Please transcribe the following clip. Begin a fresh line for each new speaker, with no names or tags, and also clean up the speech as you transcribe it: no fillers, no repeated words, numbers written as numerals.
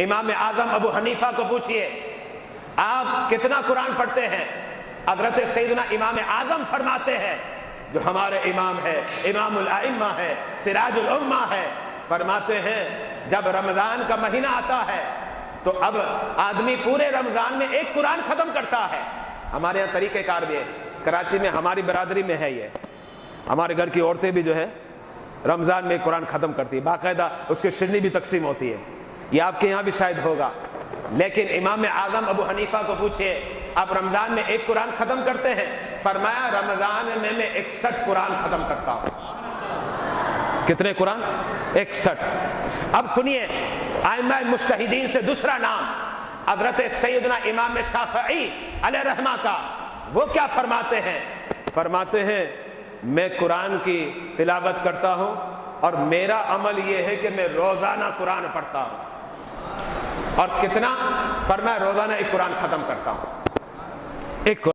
امام اعظم ابو حنیفہ کو پوچھئے آپ کتنا قرآن پڑھتے ہیں؟ حضرت سیدنا امام اعظم فرماتے ہیں، جو ہمارے امام ہے، امام الائمہ ہے، سراج الامہ ہے، فرماتے ہیں جب رمضان کا مہینہ آتا ہے تو اب آدمی پورے رمضان میں ایک قرآن ختم کرتا ہے۔ ہمارے یہاں طریقہ کار بھی ہے، کراچی میں ہماری برادری میں ہے، یہ ہمارے گھر کی عورتیں بھی جو ہے رمضان میں ایک قرآن ختم کرتی ہے، باقاعدہ اس کی شرنی بھی تقسیم ہوتی ہے، یہ آپ کے یہاں بھی شاید ہوگا۔ لیکن امام اعظم ابو حنیفہ کو پوچھئے آپ رمضان میں ایک قرآن ختم کرتے ہیں؟ فرمایا رمضان میں 61 قرآن ختم کرتا ہوں۔ کتنے قرآن؟ 61۔ اب سنیے ائمہ مجتہدین سے دوسرا نام حضرت سیدنا امام شافعی علیہ رحمہ کا، وہ کیا فرماتے ہیں؟ فرماتے ہیں میں قرآن کی تلاوت کرتا ہوں اور میرا عمل یہ ہے کہ میں روزانہ قرآن پڑھتا ہوں۔ اور کتنا؟ فرمایا روزانہ ایک قرآن ختم کرتا ہوں، ایک